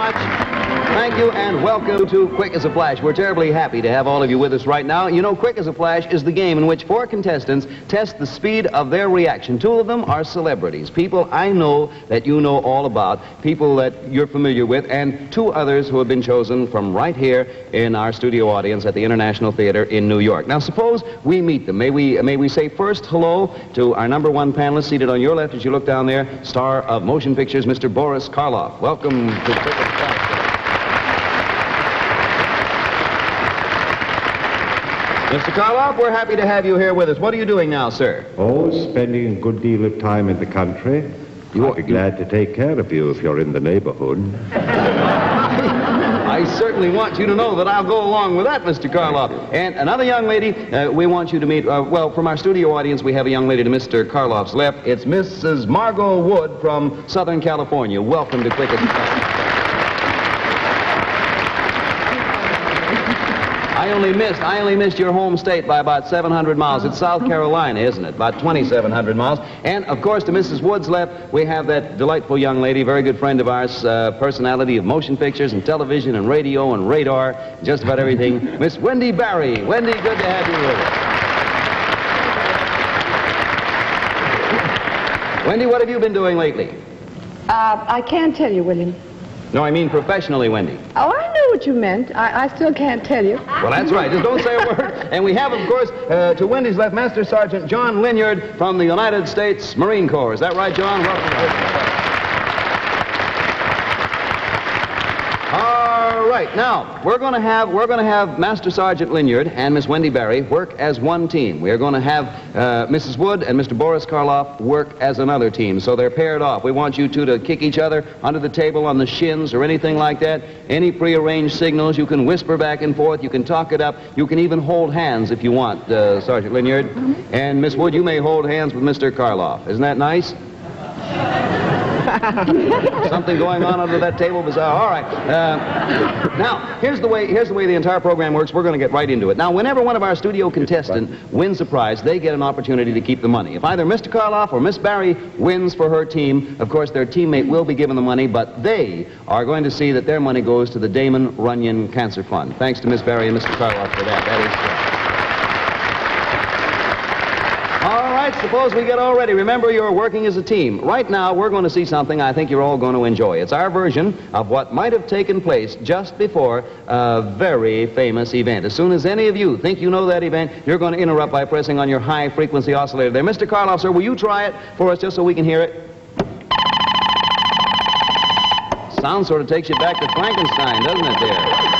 much. Thank you, and welcome to Quick as a Flash. We're terribly happy to have all of you with us right now. You know, Quick as a Flash is the game in which 4 contestants test the speed of their reaction. 2 of them are celebrities, people I know that you know all about, people that you're familiar with, and 2 others who have been chosen from right here in our studio audience at the International Theater in New York. Now, suppose we meet them. May we say first hello to our number 1 panelist seated on your left as you look down there, star of motion pictures, Mr. Boris Karloff. Welcome to Quick as a Flash. Mr. Karloff, we're happy to have you here with us. What are you doing now, sir? Oh, spending a good deal of time in the country. I'd be glad to take care of you if you're in the neighborhood. I certainly want you to know that I'll go along with that, Mr. Karloff. And another young lady we want you to meet, well, from our studio audience, we have a young lady to Mr. Karloff's left. It's Mrs. Margot Wood from Southern California. Welcome to Quick as a Flash. I only missed your home state by about 700 miles. It's South Carolina, isn't it? About 2,700 miles. And, of course, to Mrs. Wood's left, we have that delightful young lady, very good friend of ours, personality of motion pictures and television and radio and radar, just about everything, Miss Wendy Barry. Wendy, good to have you with us. Wendy, what have you been doing lately? I can't tell you, William. No, I mean professionally, Wendy. Oh, I know what you meant. I still can't tell you. Well, that's right. Just don't say a word. And we have, of course, to Wendy's left, Master Sergeant John Linyard from the United States Marine Corps. Is that right, John? Welcome. All right. Now, we're going to have Master Sergeant Linyard and Miss Wendy Barry work as one team. We are going to have Mrs. Wood and Mr. Boris Karloff work as another team. So they're paired off. We want you two to kick each other under the table on the shins or anything like that. Any prearranged signals, you can whisper back and forth. You can talk it up. You can even hold hands if you want, Sergeant Linyard. Mm-hmm. And Miss Wood, you may hold hands with Mr. Karloff. Isn't that nice? Something going on under that table bizarre. All right. Now, here's the way the entire program works. We're going to get right into it. Now, whenever one of our studio contestants wins a prize, they get an opportunity to keep the money. If either Mr. Karloff or Miss Barry wins for her team, of course, their teammate will be given the money, but they are going to see that their money goes to the Damon Runyon Cancer Fund. Thanks to Miss Barry and Mr. Karloff for that. That is correct. All right, suppose we get all ready. Remember, you're working as a team. Right now, we're going to see something I think you're all going to enjoy. It's our version of what might have taken place just before a very famous event. As soon as any of you think you know that event, you're going to interrupt by pressing on your high-frequency oscillator there. Mr. Karloff, sir, will you try it for us just so we can hear it? Sound sort of takes you back to Frankenstein, doesn't it, there?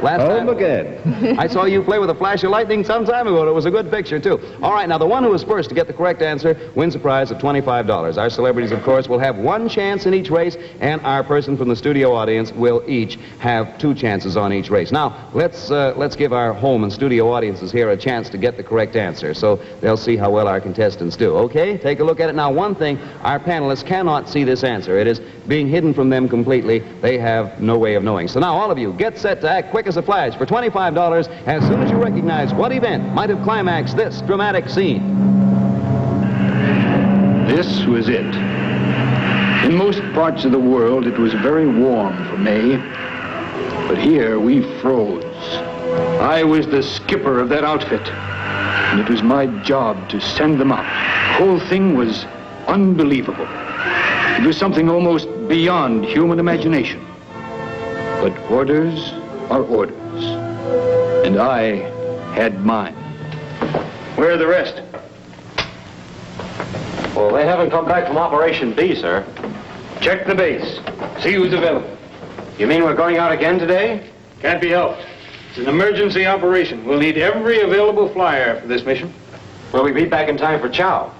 Last time again. I saw you play with a flash of lightning some time ago. It was a good picture, too. All right, now, the one who is first to get the correct answer wins a prize of $25. Our celebrities, of course, will have 1 chance in each race, and our person from the studio audience will each have 2 chances on each race. Now, let's give our home and studio audiences here a chance to get the correct answer, so they'll see how well our contestants do. Okay? Take a look at it. Now, one thing, our panelists cannot see this answer. It is being hidden from them completely. They have no way of knowing. So now, all of you, get set to act quick as a flash for $25 as soon as you recognize what event might have climaxed this dramatic scene. This was it. In most parts of the world, it was very warm for May, but here we froze. I was the skipper of that outfit, and it was my job to send them up. The whole thing was unbelievable. It was something almost beyond human imagination. But orders are orders, and I had mine. Where are the rest? Well, they haven't come back from Operation B, sir. Check the base. See who's available. You mean we're going out again today? Can't be helped. It's an emergency operation. We'll need every available flyer for this mission. Will we be back in time for chow?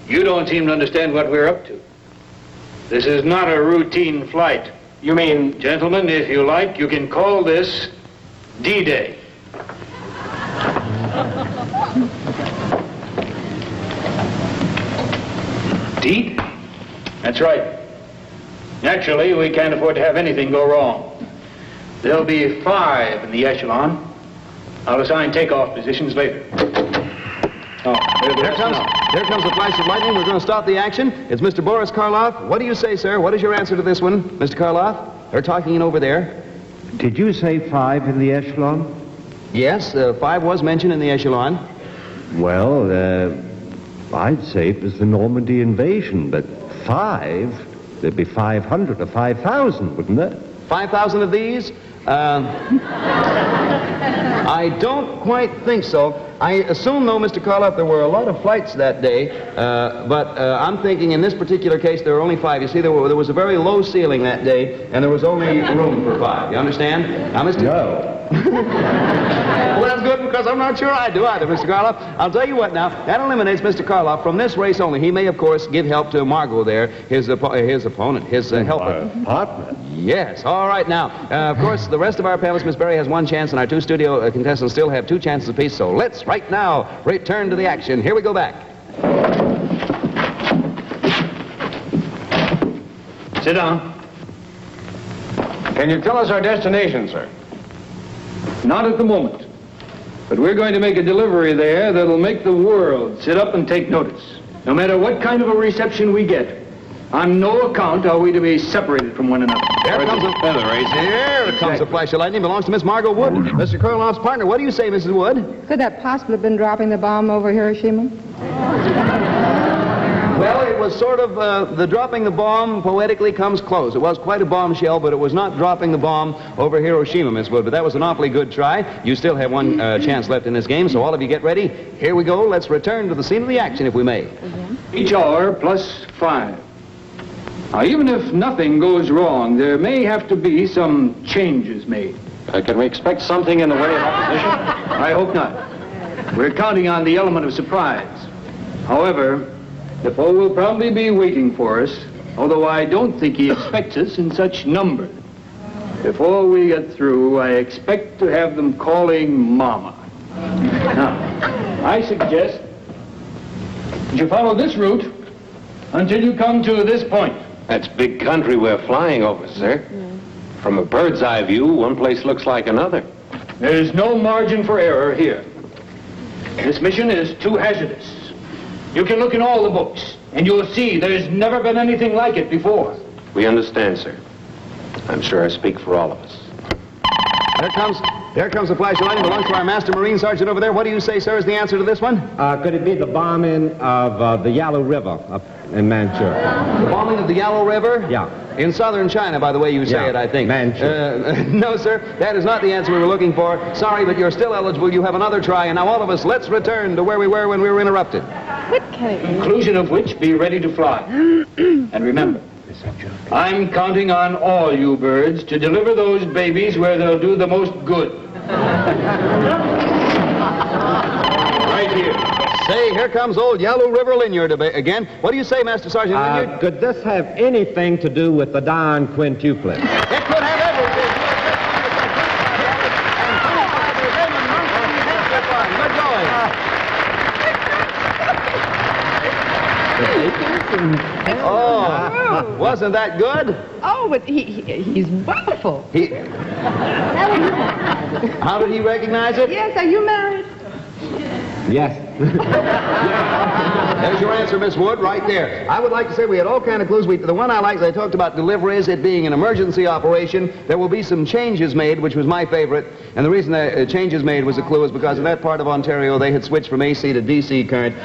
You don't seem to understand what we're up to. This is not a routine flight. You mean... Gentlemen, if you like, you can call this D-Day. D? That's right. Naturally, we can't afford to have anything go wrong. There'll be 5 in the echelon. I'll assign takeoff positions later. Oh, here comes the flash of lightning. We're going to stop the action. It's Mr. Boris Karloff. What do you say, sir? What is your answer to this one, Mr. Karloff? They're talking in over there. Did you say 5 in the echelon? Yes, 5 was mentioned in the echelon. Well, I'd say it was the Normandy invasion, but 5, there'd be 500 or 5,000, wouldn't there? 5,000 of these? I don't quite think so. I assume, though, Mr. Karloff, there were a lot of flights that day, but I'm thinking in this particular case there were only 5. You see, there was a very low ceiling that day, and there was only room for 5. You understand? Now, Mr. No. Well, that's good, because I'm not sure I do either, Mr. Karloff. I'll tell you what now, that eliminates Mr. Karloff from this race only. He may, of course, give help to Margot there, his opponent, his helper. Partner? Yes. All right, now, of course, the rest of our panelists, Miss Berry has 1 chance, and our 2 studio contestants still have 2 chances apiece, so let's, right now, return to the action. Here we go back. Sit down. Can you tell us our destination, sir? Not at the moment. But we're going to make a delivery there that'll make the world sit up and take notice. No matter what kind of a reception we get, on no account are we to be separated from one another. There comes a feather race. Here comes a flash of lightning. Belongs to Miss Margot Wood, Mr. Karloff's partner. What do you say, Mrs. Wood? Could that possibly have been dropping the bomb over Hiroshima? Well, it was sort of, the dropping the bomb poetically comes close. It was quite a bombshell, but it was not dropping the bomb over Hiroshima, Miss Wood. But that was an awfully good try. You still have 1 chance left in this game, so all of you get ready. Here we go. Let's return to the scene of the action, if we may. Each hour plus 5. Now, even if nothing goes wrong, there may have to be some changes made. Can we expect something in the way of opposition? I hope not. We're counting on the element of surprise. However, the foe will probably be waiting for us, although I don't think he expects us in such numbers. Before we get through, I expect to have them calling Mama. Now, I suggest that you follow this route until you come to this point. That's big country we're flying over, sir. From a bird's eye view, one place looks like another. There's no margin for error here. This mission is too hazardous. You can look in all the books, and you'll see there's never been anything like it before. We understand, sir. I'm sure I speak for all of us. There comes the flash of lightning. Belongs to our Master Marine Sergeant over there. What do you say, sir, is the answer to this one? Could it be the bombing of the Yalu River up in Manchuria? The bombing of the Yalu River? Yeah. In southern China, by the way you say it, I think. Manchuria. No, sir, that is not the answer we were looking for. Sorry, but you're still eligible. You have another try. And now all of us, let's return to where we were when we were interrupted. Conclusion of which, be ready to fly. And remember, I'm counting on all you birds to deliver those babies where they'll do the most good. Right here. Say, here comes old Yalu River Linyard again. What do you say, Master Sergeant Linyard? Could this have anything to do with the darn quintuplet? It could have everything. Good going. Oh, wasn't that good? Oh, but he's wonderful. How did he recognize it? Yes, are you married? Yes. There's your answer, Miss Wood, right there. I would like to say we had all kind of clues. The one I liked, I talked about deliveries, it being an emergency operation. There will be some changes made, which was my favorite. And the reason the changes made was a clue is because in that part of Ontario, they had switched from AC to DC current.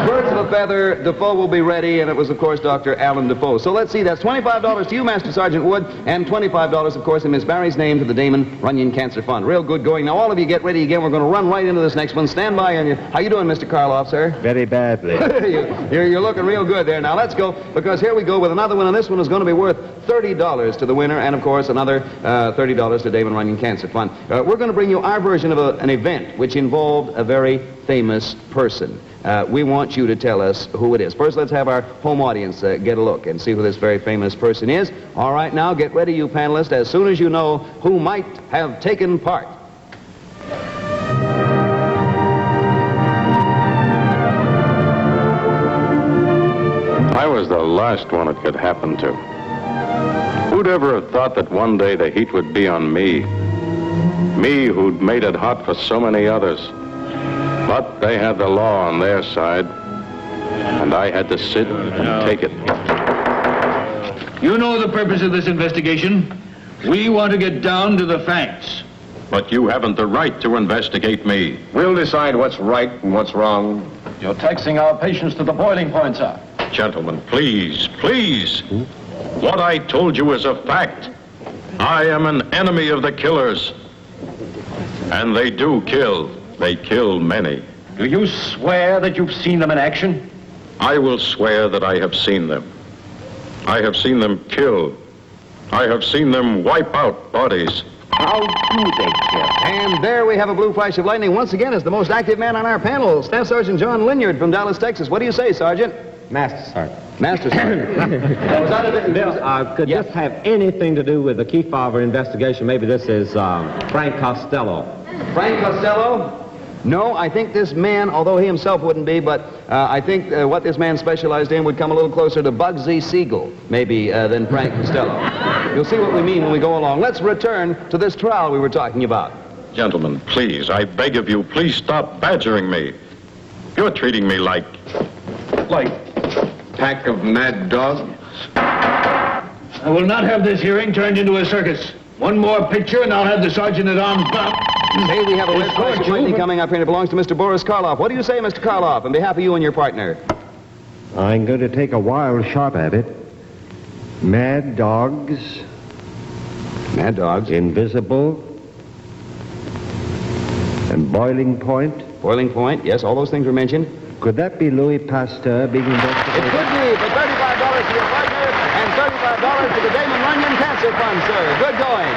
Birds of a feather, Defoe will be ready, and it was, of course, Dr. Alan Defoe. So let's see, that's $25 to you, Master Sergeant Wood, and $25, of course, in Miss Barry's name to the Damon Runyon Cancer Fund. Real good going. Now, all of you get ready again. We're going to run right into this next one. Stand by on you. How you doing, Mr. Karloff, sir? Very badly. You're looking real good there. Now, let's go, because here we go with another one, and this one is going to be worth $30 to the winner, and, of course, another $30 to Damon Runyon Cancer Fund. We're going to bring you our version of an event which involved a very famous person. We want you to tell us who it is. First, let's have our home audience get a look and see who this very famous person is. All right, now, get ready, you panelists, as soon as you know who might have taken part. I was the last one it could happen to. Who'd ever have thought that one day the heat would be on me? Me who'd made it hot for so many others. But they had the law on their side, and I had to sit and take it. You know the purpose of this investigation. We want to get down to the facts. But you haven't the right to investigate me. We'll decide what's right and what's wrong. You're taxing our patience to the boiling point, sir. Gentlemen, please, please. What I told you is a fact. I am an enemy of the killers. And they do kill. They kill many. Do you swear that you've seen them in action? I will swear that I have seen them. I have seen them kill. I have seen them wipe out bodies. How do they kill? And there we have a blue flash of lightning once again as the most active man on our panel, Staff Sergeant John Linyard from Dallas, Texas. What do you say, Sergeant? Master Sergeant. Master Sergeant. Bill, could this have anything to do with the Kefauver investigation? Maybe this is Frank Costello. Frank Costello? No, I think this man, although he himself wouldn't be, but I think what this man specialized in would come a little closer to Bugsy Siegel, maybe, than Frank Costello. You'll see what we mean when we go along. Let's return to this trial we were talking about. Gentlemen, please, I beg of you, please stop badgering me. You're treating me like Pack of mad dogs. I will not have this hearing turned into a circus. One more picture and I'll have the sergeant at arms bound. Say we have a red flash of lightning coming up here and it belongs to Mr. Boris Karloff. What do you say, Mr. Karloff, on behalf of you and your partner? I'm going to take a wild shot at it. Mad dogs. Mad dogs. Invisible. And boiling point. Boiling point, yes, all those things were mentioned. Could that be Louis Pasteur being investigated? It could be for $35 to your partner and $35 to the Damon Runyon Cancer Fund, sir. Good going.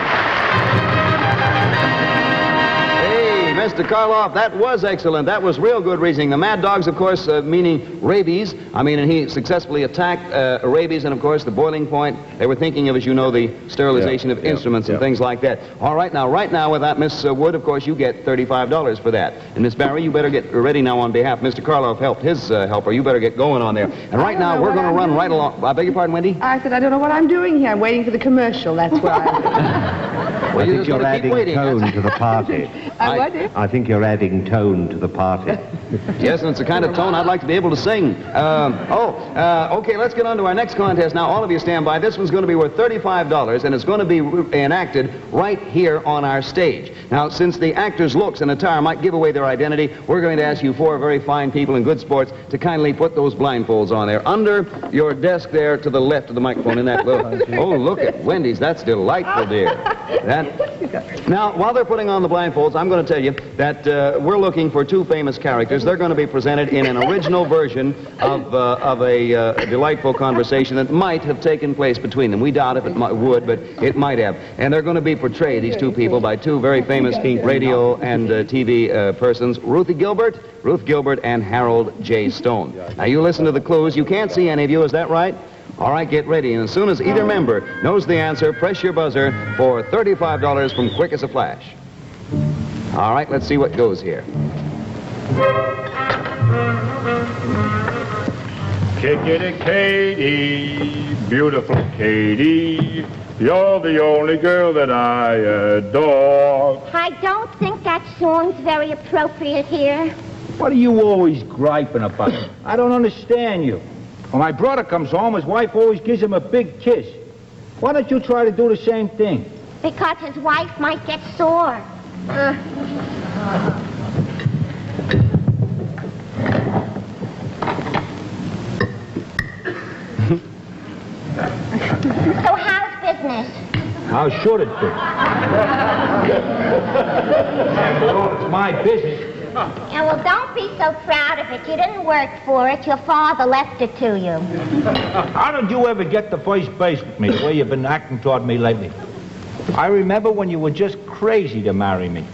Mr. Karloff, that was excellent. That was real good reasoning. The mad dogs, of course, meaning rabies. I mean, and he successfully attacked rabies, and, of course, the boiling point. They were thinking of, as you know, the sterilization of instruments and things like that. All right, now with that, Miss Wood, of course, you get $35 for that. And, Miss Barry, you better get ready now on behalf. Mr. Karloff helped his helper. You better get going on there. And right now, we're going to run right along. I beg your pardon, Wendy? I said I don't know what I'm doing here. I'm waiting for the commercial. That's why. Well, I think you're adding tone to the party. I think you're adding tone to the party. Yes, and it's the kind of tone I'd like to be able to sing. Okay, let's get on to our next contest. Now, all of you stand by. This one's going to be worth $35, and it's going to be enacted right here on our stage. Now, since the actor's looks and attire might give away their identity, we're going to ask you four very fine people and good sports to kindly put those blindfolds on there. Under your desk there to the left of the microphone in that little... Oh, look at Wendy's. That's delightful, dear. Now, while they're putting on the blindfolds, I'm going to tell you that we're looking for two famous characters. They're going to be presented in an original version of a delightful conversation that might have taken place between them. We doubt if it would, but it might have. And they're going to be portrayed, these two people, by two very famous radio and TV persons, Ruth Gilbert and Harold J. Stone. Now, you listen to the clues. You can't see any of you, is that right? All right, get ready. And as soon as either member knows the answer, press your buzzer for $35 from Quick as a Flash. All right, let's see what goes here. Kick-it, Katie, beautiful Katie, you're the only girl that I adore. I don't think that song's very appropriate here. What are you always griping about? I don't understand you. When my brother comes home, his wife always gives him a big kiss. Why don't you try to do the same thing? Because his wife might get sore. So how's business? How should it be? It's my business. Yeah, well, don't be so proud of it. You didn't work for it. Your father left it to you. How did you ever get to first base with me, the way you've been acting toward me lately? I remember when you were just crazy to marry me.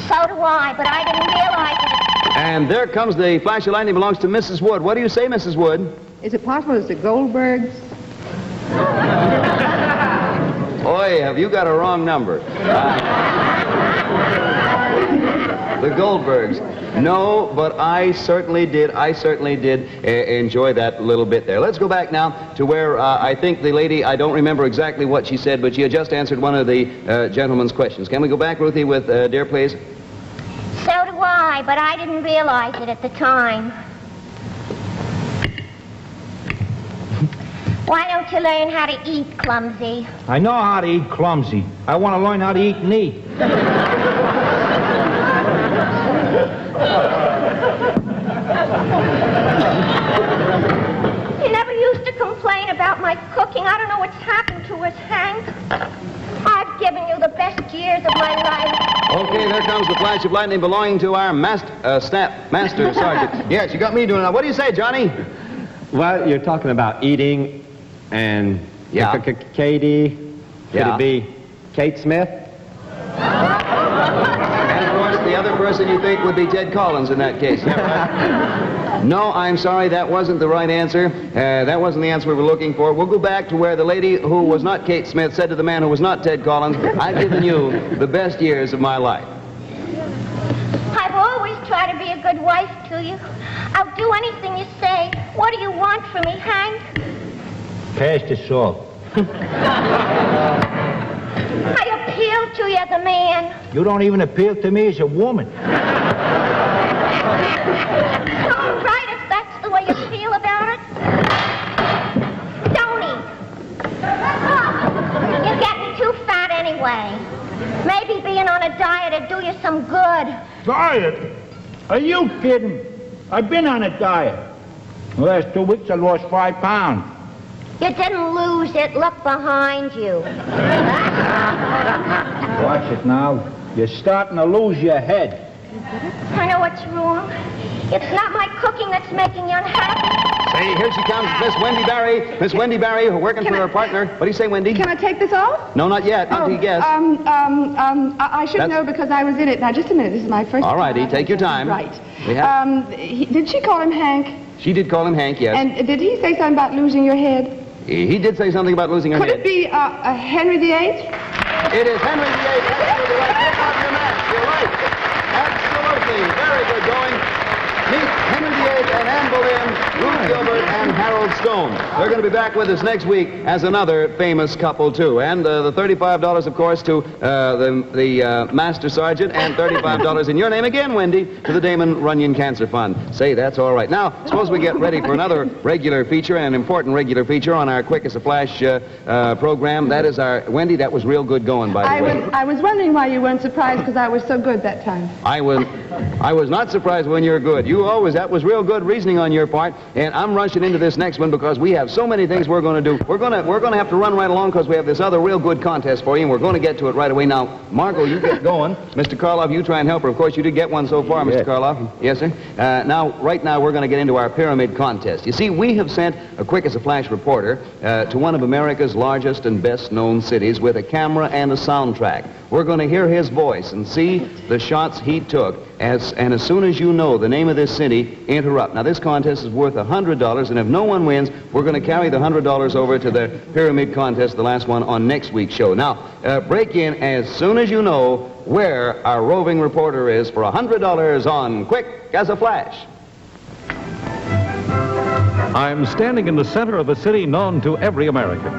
So do I, but I didn't realize it. And there comes the flash of lightning belongs to Mrs. Wood. What do you say, Mrs. Wood? Is it possible it's the Goldbergs? Boy, have you got a wrong number. The Goldbergs. No, but I certainly did enjoy that little bit there. Let's go back now to where I think the lady, I don't remember exactly what she said, but she had just answered one of the gentleman's questions. Can we go back, Ruthie, with dear, please? So do I, but I didn't realize it at the time. Why don't you learn how to eat, clumsy? I know how to eat clumsy. I want to learn how to eat neat. You never used to complain about my cooking. I don't know what's happened to us, Hank. I've given you the best years of my life. Okay, there comes the flash of lightning belonging to our master sergeant. Yes, you got me doing that. What do you say, Johnny? Well, you're talking about eating and... Yeah. Katie. Could Yeah. it be Kate Smith? And, of course, the other person you think would be Ted Collins in that case. Is that right? No, I'm sorry, that wasn't the right answer. That wasn't the answer we were looking for. We'll go back to where the lady who was not Kate Smith said to the man who was not Ted Collins, I've given you the best years of my life. I've always tried to be a good wife to you. I'll do anything you say. What do you want from me, Hank? Pass the salt. I appeal to you as a man. You don't even appeal to me as a woman. All right, if that's the way you feel about it. Don't eat. You're getting too fat anyway. Maybe being on a diet would do you some good. Diet? Are you kidding? I've been on a diet. The last 2 weeks I lost 5 pounds. You didn't lose it. Look behind you. Watch it now. You're starting to lose your head. I know what's wrong. It's not my cooking that's making you unhappy. Say, here she comes, Miss Wendy Barry. Miss Wendy Barry, working for her partner. What do you say, Wendy? Can I take this off? No, not yet. Until you guess. I should know because I was in it. Now, just a minute. This is my first All righty, take your time. Right. We have... Did she call him Hank? She did call him Hank, yes. And did he say something about losing your head? He did say something about losing her Could head. it be Henry VIII? It is Henry VIII. Absolutely right. Take off your mask. You're right. Absolutely. Very good going. Meet Henry VIII and Anne Boleyn, Ruth Gilbert, and Harold Stone. They're going to be back with us next week as another famous couple, too. And the $35, of course, to the Master Sergeant, and $35 in your name again, Wendy, to the Damon Runyon Cancer Fund. Say, that's all right. Now, suppose we get ready for another regular feature, and an important regular feature on our Quick as a Flash program. That is our... Wendy, that was real good going, by the way. I was wondering why you weren't surprised because I was so good that time. I was not surprised when you're good. That was real good reasoning on your part, and I'm rushing into this next one because we have so many things we're going to do. We're going to have to run right along because we have this other real good contest for you, and we're going to get to it right away. Now, Margot, you get going. Mr. Karloff, you try and help her. Of course, you did get one so far, Mr. Karloff. Yes, sir. Right now, we're going to get into our pyramid contest. You see, we have sent a Quick as a Flash reporter to one of America's largest and best-known cities with a camera and a soundtrack. We're going to hear his voice and see the shots he took. And as soon as you know the name of this city, interrupt. Now, this contest is worth $100, and if no one wins, we're going to carry the $100 over to the pyramid contest, the last one, on next week's show. Now, break in as soon as you know where our roving reporter is for $100 on Quick as a Flash. I'm standing in the center of a city known to every American.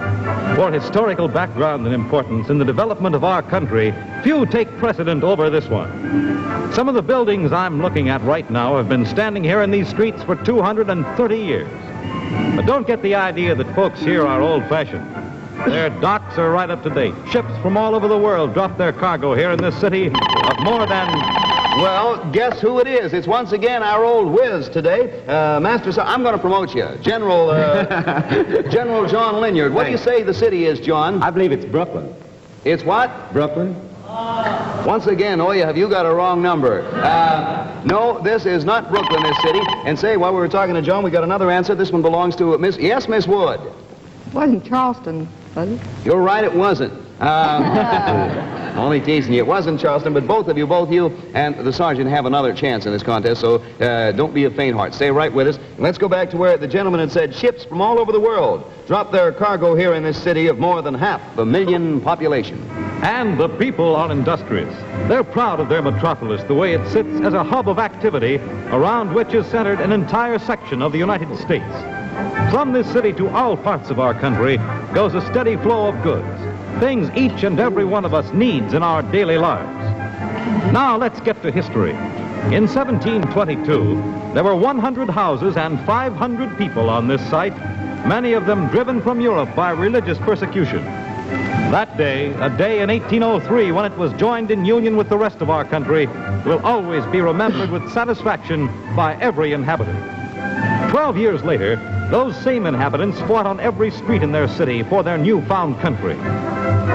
For historical background and importance in the development of our country, few take precedent over this one. Some of the buildings I'm looking at right now have been standing here in these streets for 230 years. But don't get the idea that folks here are old-fashioned. Their docks are right up to date. Ships from all over the world drop their cargo here in this city of more than... Well, guess who it is? It's once again our old whiz today. Master, I'm going to promote you. General John Linyard. What do you say the city is, John? I believe it's Brooklyn. It's what? Brooklyn. Once again, oh, have you got a wrong number. No, this is not Brooklyn, this city. And say, while we were talking to John, we got another answer. This one belongs to Miss... Yes, Miss Wood. It wasn't Charleston, was it? You're right, it wasn't. Only teasing you. It wasn't Charleston, but both you and the sergeant have another chance in this contest, so don't be a faint heart. Stay right with us. And let's go back to where the gentleman had said ships from all over the world drop their cargo here in this city of more than 500,000 population. And the people are industrious. They're proud of their metropolis, the way it sits as a hub of activity around which is centered an entire section of the United States. From this city to all parts of our country goes a steady flow of goods, things each and every one of us needs in our daily lives. Now let's get to history. In 1722, there were 100 houses and 500 people on this site many of them driven from Europe by religious persecution. That day, a day in 1803 when it was joined in union with the rest of our country, will always be remembered with satisfaction by every inhabitant. 12 years later, those same inhabitants fought on every street in their city for their newfound country.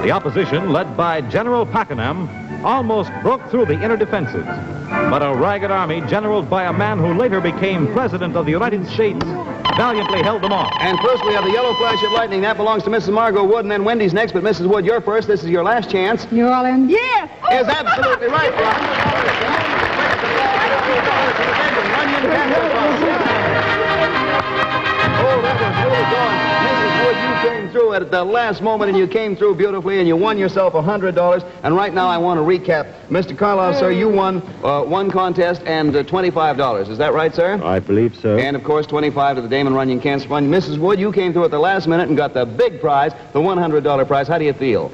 The opposition, led by General Pakenham, almost broke through the inner defenses. But a ragged army, generaled by a man who later became President of the United States, valiantly held them off. And first we have the yellow flash of lightning. That belongs to Mrs. Margot Wood, and then Wendy's next. But Mrs. Wood, you're first. This is your last chance. New Orleans? Yes! Is absolutely right, Oh, that was really going. Mrs. Wood, you came through at the last moment, and you came through beautifully, and you won yourself $100. And right now I want to recap. Mr. Karloff, sir, you won one contest and $25. Is that right, sir? I believe so. And, of course, $25 to the Damon Runyon Cancer Fund. Mrs. Wood, you came through at the last minute and got the big prize, the $100 prize. How do you feel?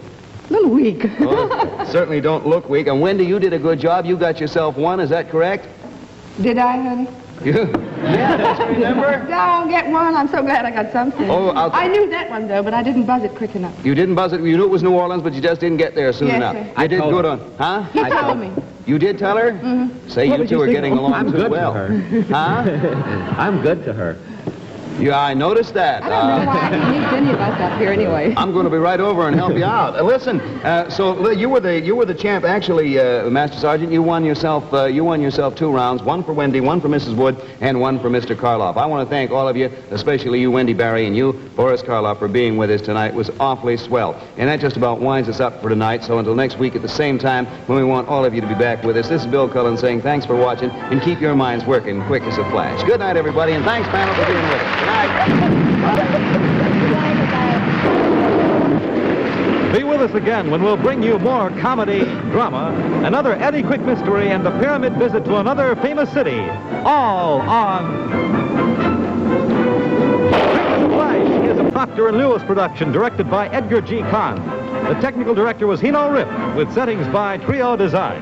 A little weak. Well, certainly don't look weak. And Wendy, you did a good job. You got yourself one. Is that correct? Did I, honey? Yeah, that's remember? Don't get one. I'm so glad I got something. Oh, I knew that one, though, but I didn't buzz it quick enough. You didn't buzz it. You knew it was New Orleans, but you just didn't get there soon enough. Sir. I did good on. Huh? He told me. You did tell her? Mm-hmm. Say you two are getting along too well. Huh? I'm good to her. Yeah, I noticed that. I don't know why he needs any of us up here anyway. I'm going to be right over and help you out. Listen, so you were the champ. Actually, Master Sergeant, you won yourself 2 rounds. One for Wendy, one for Mrs. Wood, and one for Mr. Karloff. I want to thank all of you, especially you, Wendy Barry, and you, Boris Karloff, for being with us tonight. It was awfully swell. And that just about winds us up for tonight. So until next week at the same time, when we want all of you to be back with us, this is Bill Cullen saying thanks for watching and keep your minds working quick as a flash. Good night, everybody, and thanks, panel, for being with us. Good night. Be with us again when we'll bring you more comedy, drama, another Eddie Quick mystery, and a pyramid visit to another famous city. All on Quick as a Flash is a Procter & Lewis production directed by Edgar G. Kahn. The technical director was Hino Rip, with settings by Trio Design.